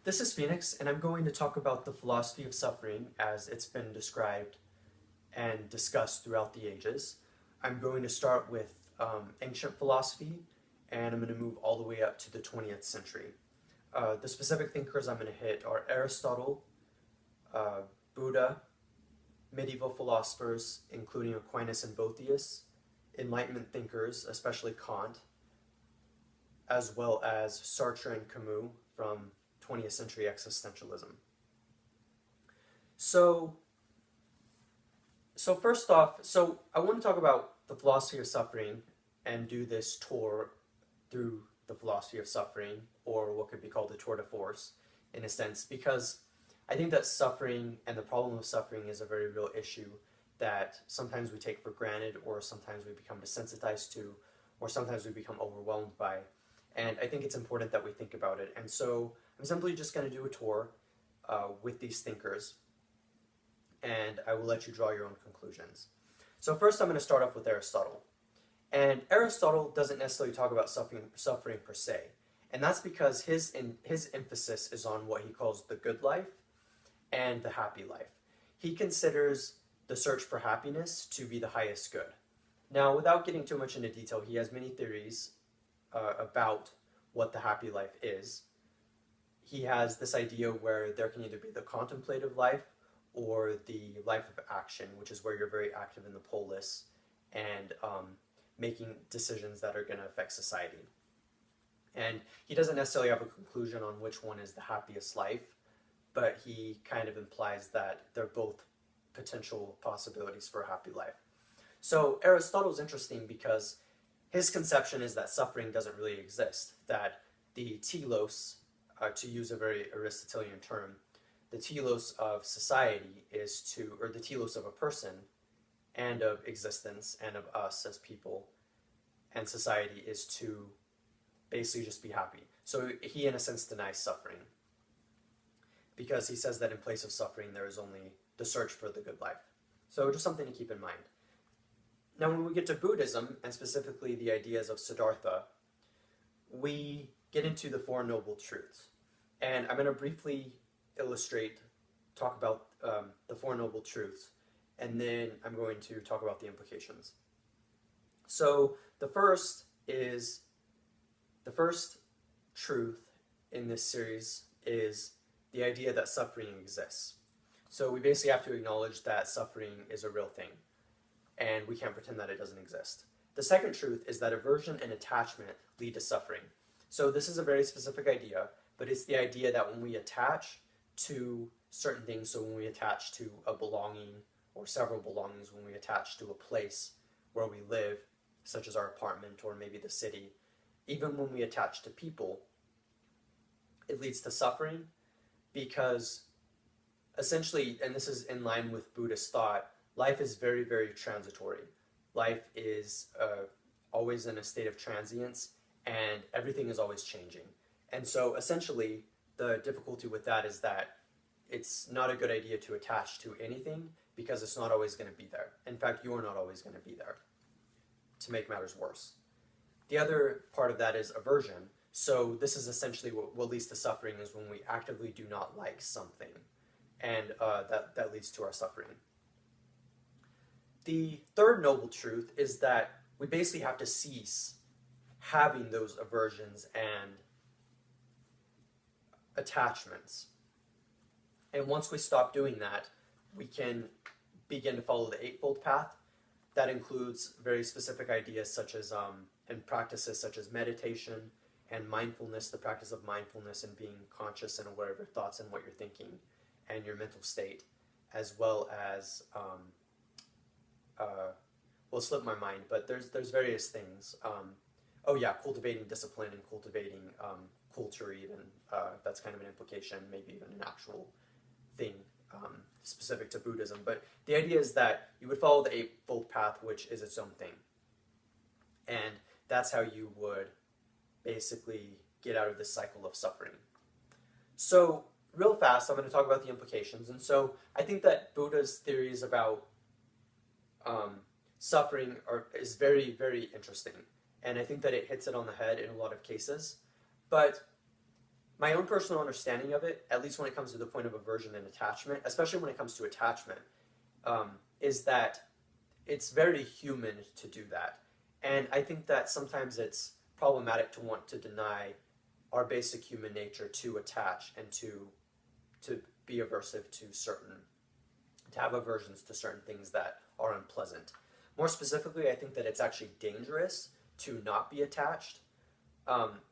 This is Phoenix, and I'm going to talk about the philosophy of suffering as it's been described and discussed throughout the ages. I'm going to start with ancient philosophy, and I'm going to move all the way up to the 20th century. The specific thinkers I'm going to hit are Aristotle, uh, Buddha, medieval philosophers, including Aquinas and Boethius, Enlightenment thinkers, especially Kant, as well as Sartre and Camus from 20th century existentialism. So, so first off, I want to talk about the philosophy of suffering and do this tour through the philosophy of suffering, or what could be called a tour de force, in a sense, because I think that suffering and the problem of suffering is a very real issue that sometimes we take for granted, or sometimes we become desensitized to, or sometimes we become overwhelmed by. And I think it's important that we think about it. And so I'm simply just going to do a tour with these thinkers, and I will let you draw your own conclusions. So first I'm going to start off with Aristotle. And Aristotle doesn't necessarily talk about suffering per se. And that's because his emphasis is on what he calls the good life and the happy life. He considers the search for happiness to be the highest good. Now, without getting too much into detail, he has many theories about what the happy life is. He has this idea where there can either be the contemplative life or the life of action, which is where you're very active in the polis and making decisions that are going to affect society. And he doesn't necessarily have a conclusion on which one is the happiest life, but he kind of implies that they're both potential possibilities for a happy life. So Aristotle's interesting because his conception is that suffering doesn't really exist, that the telos, to use a very Aristotelian term, the telos of society is to, or the telos of a person and of existence and of us as people and society is to basically just be happy. So he, in a sense, denies suffering because he says that in place of suffering, there is only the search for the good life. So just something to keep in mind. Now, when we get to Buddhism, and specifically the ideas of Siddhartha, we get into the Four Noble Truths. And I'm going to briefly talk about the Four Noble Truths, and then I'm going to talk about the implications. So the first truth in this series is the idea that suffering exists. So we basically have to acknowledge that suffering is a real thing, and we can't pretend that it doesn't exist. The second truth is that aversion and attachment lead to suffering. So this is a very specific idea, but it's the idea that when we attach to certain things, so when we attach to a belonging or several belongings, when we attach to a place where we live, such as our apartment or maybe the city, even when we attach to people, it leads to suffering because essentially, and this is in line with Buddhist thought, life is very, very transitory. Life is always in a state of transience, and everything is always changing. And so essentially, the difficulty with that is that it's not a good idea to attach to anything because it's not always going to be there. In fact, you're not always going to be there, to make matters worse. The other part of that is aversion. So this is essentially what leads to suffering is when we actively do not like something, and that leads to our suffering. The third noble truth is that we basically have to cease having those aversions and attachments. And once we stop doing that, we can begin to follow the Eightfold Path. That includes very specific ideas such as, and practices such as meditation and mindfulness, the practice of mindfulness and being conscious and aware of your thoughts and what you're thinking and your mental state, as well as, well, slip my mind, but there's various things. Cultivating discipline and cultivating culture even. That's kind of an implication, maybe even an actual thing specific to Buddhism. But the idea is that you would follow the Eightfold Path, which is its own thing. And that's how you would basically get out of this cycle of suffering. So real fast, I'm going to talk about the implications. And so I think that Buddha's theories about suffering is very, very interesting. And I think that it hits it on the head in a lot of cases. But my own personal understanding of it, at least when it comes to the point of aversion and attachment, especially when it comes to attachment, is that it's very human to do that. And I think that sometimes it's problematic to want to deny our basic human nature to attach and to be aversive to to have aversions to certain things that are unpleasant. More specifically, I think that it's actually dangerous to not be attached.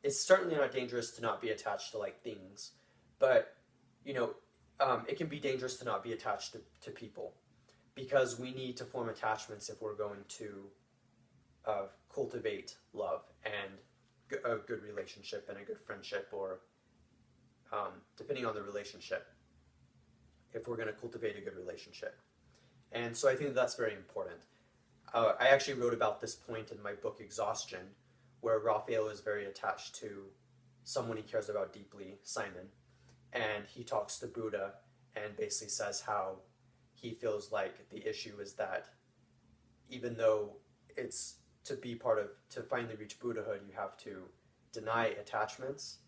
It's certainly not dangerous to not be attached to like things, but you know, it can be dangerous to not be attached to people because we need to form attachments if we're going to cultivate love and a good relationship and a good friendship, or depending on the relationship, if we're going to cultivate a good relationship. And so I think that's very important. I actually wrote about this point in my book Exhaustion, where Raphael is very attached to someone he cares about deeply, Simon, and he talks to Buddha and basically says how he feels like the issue is that even though it's to finally reach Buddhahood, you have to deny attachments.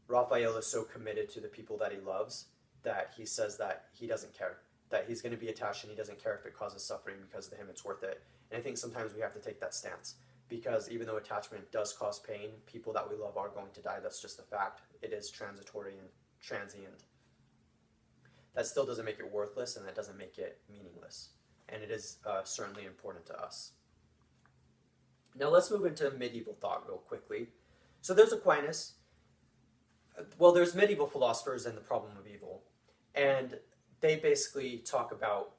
Raphael is so committed to the people that he loves that he says that he doesn't care, that he's going to be attached and he doesn't care if it causes suffering because to him it's worth it. And I think sometimes we have to take that stance because even though attachment does cause pain, people that we love are going to die. That's just a fact. It is transitory and transient. That still doesn't make it worthless, and that doesn't make it meaningless. And it is certainly important to us. Now let's move into medieval thought real quickly. So there's Aquinas. Well, there's medieval philosophers and the problem of evil. And they basically talk about,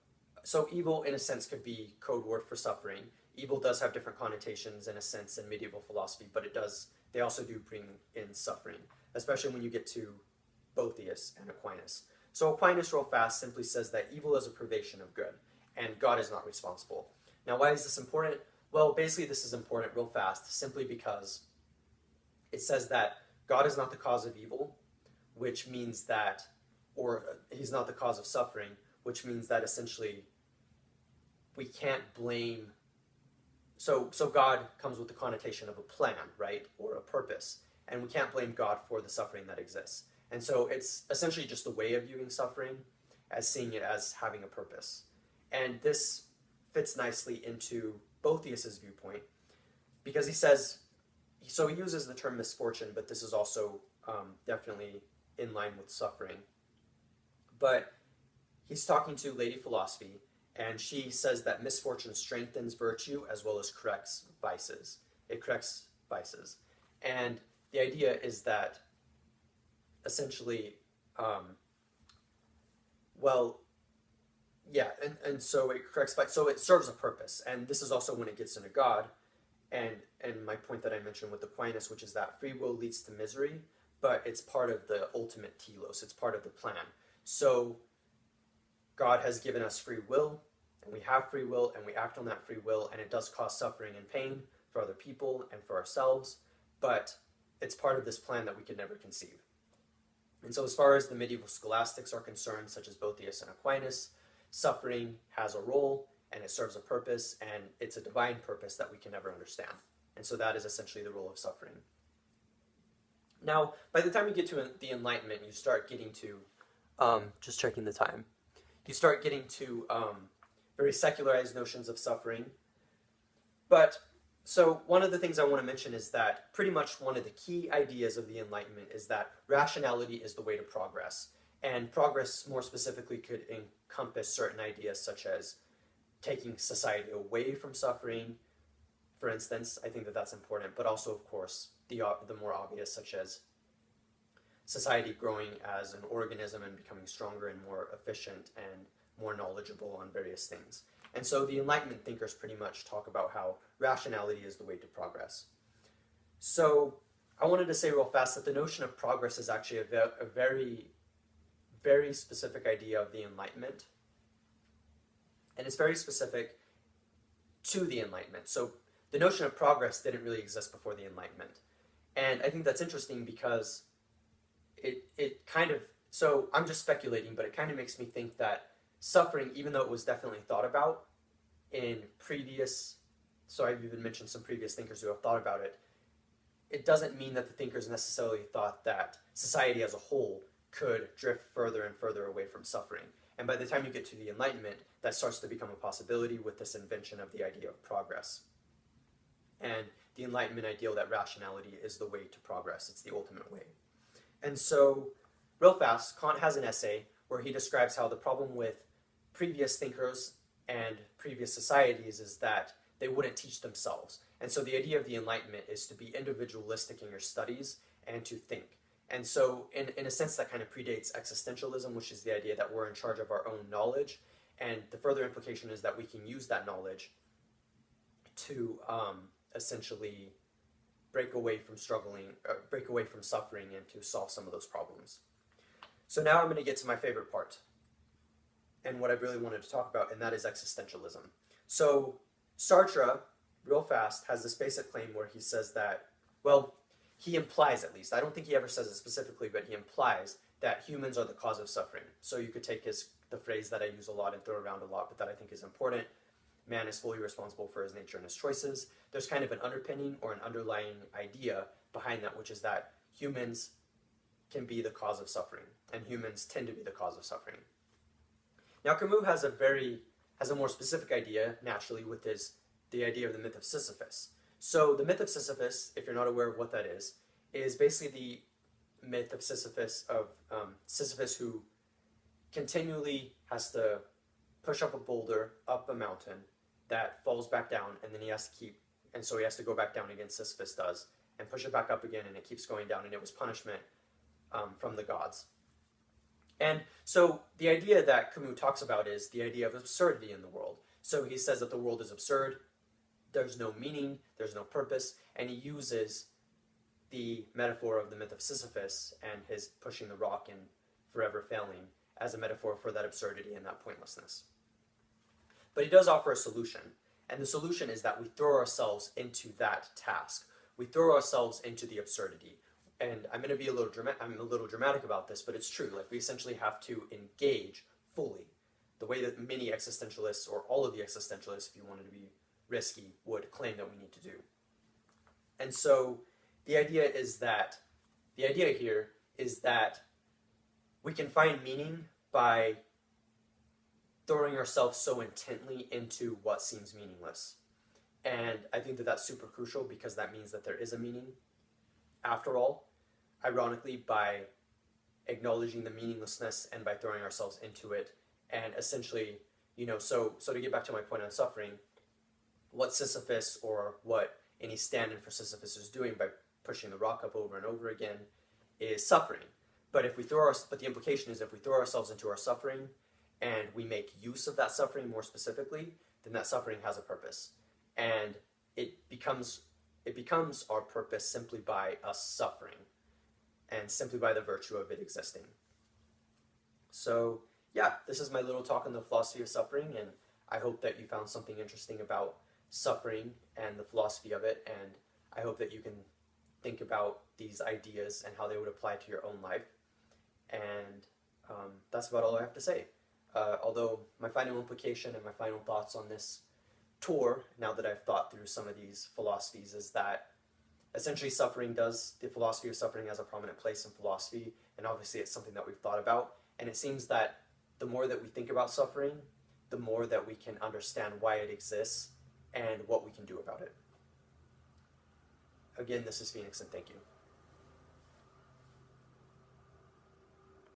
so evil in a sense could be code word for suffering. Evil does have different connotations in a sense in medieval philosophy, but they also do bring in suffering, especially when you get to Boethius and Aquinas. So Aquinas, real fast, simply says that evil is a privation of good, and God is not responsible. Now, why is this important? Well, basically this is important real fast, simply because it says that God is not the cause of evil, which means that, or he's not the cause of suffering, which means that essentially we can't blame, so God comes with the connotation of a plan, right, or a purpose, and we can't blame God for the suffering that exists. And so it's essentially just a way of viewing suffering as seeing it as having a purpose. And this fits nicely into Boethius's viewpoint because he says, so he uses the term misfortune, but this is also definitely in line with suffering. But he's talking to Lady Philosophy, and she says that misfortune strengthens virtue as well as corrects vices. It corrects vices. And the idea is that essentially, and so it corrects vices. So it serves a purpose. And this is also when it gets into God. And my point that I mentioned with Aquinas, which is that free will leads to misery, but it's part of the ultimate telos. It's part of the plan. So God has given us free will, and we have free will, and we act on that free will, and it does cause suffering and pain for other people and for ourselves, but it's part of this plan that we could never conceive. And so as far as the medieval scholastics are concerned, such as Boethius and Aquinas, suffering has a role, and it serves a purpose, and it's a divine purpose that we can never understand. And so that is essentially the role of suffering. Now, by the time you get to the Enlightenment, you start getting to, just checking the time, you start getting to very secularized notions of suffering. But, so one of the things I want to mention is that pretty much one of the key ideas of the Enlightenment is that rationality is the way to progress. And progress, more specifically, could encompass certain ideas such as taking society away from suffering, for instance. I think that that's important, but also, of course, the more obvious, such as society growing as an organism and becoming stronger and more efficient and more knowledgeable on various things. And so the Enlightenment thinkers pretty much talk about how rationality is the way to progress. So I wanted to say real fast that the notion of progress is actually a very, very specific idea of the Enlightenment. And it's very specific to the Enlightenment. So the notion of progress didn't really exist before the Enlightenment. And I think that's interesting because it kind of, so I'm just speculating, but it kind of makes me think that suffering, even though it was definitely thought about in previous, so I've even mentioned some previous thinkers who have thought about it, it doesn't mean that the thinkers necessarily thought that society as a whole could drift further and further away from suffering. And by the time you get to the Enlightenment, that starts to become a possibility with this invention of the idea of progress. And the Enlightenment ideal that rationality is the way to progress, it's the ultimate way. And so, real fast, Kant has an essay where he describes how the problem with previous thinkers and previous societies is that they wouldn't teach themselves. And so the idea of the Enlightenment is to be individualistic in your studies and to think. And so in a sense that kind of predates existentialism, which is the idea that we're in charge of our own knowledge. And the further implication is that we can use that knowledge to essentially break away from suffering and to solve some of those problems. So now I'm going to get to my favorite part and what I really wanted to talk about, and that is existentialism. So Sartre, real fast, has this basic claim where he says that, well, he implies at least, I don't think he ever says it specifically, but he implies that humans are the cause of suffering. So you could take the phrase that I use a lot and throw around a lot, but that I think is important. Man is fully responsible for his nature and his choices. There's kind of an underpinning or an underlying idea behind that, which is that humans can be the cause of suffering, and humans tend to be the cause of suffering. Now Camus has a more specific idea, naturally, with the idea of the myth of Sisyphus. So the myth of Sisyphus, if you're not aware of what that is basically the myth of Sisyphus, Sisyphus who continually has to push up a boulder, up a mountain, that falls back down, and then he has to go back down again, Sisyphus does, and push it back up again, and it keeps going down, and it was punishment from the gods. And so the idea that Camus talks about is the idea of absurdity in the world. So he says that the world is absurd, there's no meaning, there's no purpose, and he uses the metaphor of the myth of Sisyphus and his pushing the rock and forever failing as a metaphor for that absurdity and that pointlessness. But he does offer a solution, and the solution is that we throw ourselves into that task. We throw ourselves into the absurdity. And I'm going to be a little dramatic about this, but it's true. Like, we essentially have to engage fully, the way that many existentialists, or all of the existentialists, if you wanted to be risky, would claim that we need to do. And so the idea here is that we can find meaning by throwing ourselves so intently into what seems meaningless. And I think that that's super crucial, because that means that there is a meaning after all. Ironically, by acknowledging the meaninglessness and by throwing ourselves into it, and essentially, so to get back to my point on suffering, what Sisyphus, or what any stand-in for Sisyphus, is doing by pushing the rock up over and over again is suffering. But the implication is, if we throw ourselves into our suffering and we make use of that suffering more specifically, then that suffering has a purpose, and it becomes our purpose simply by us suffering, and simply by the virtue of it existing. So yeah, this is my little talk on the philosophy of suffering, and I hope that you found something interesting about suffering and the philosophy of it, and I hope that you can think about these ideas and how they would apply to your own life. And that's about all I have to say. Although my final implication and my final thoughts on this tour, now that I've thought through some of these philosophies, is that essentially the philosophy of suffering has a prominent place in philosophy, and obviously it's something that we've thought about, and it seems that the more that we think about suffering, the more that we can understand why it exists and what we can do about it. Again, this is Phoenix, and thank you.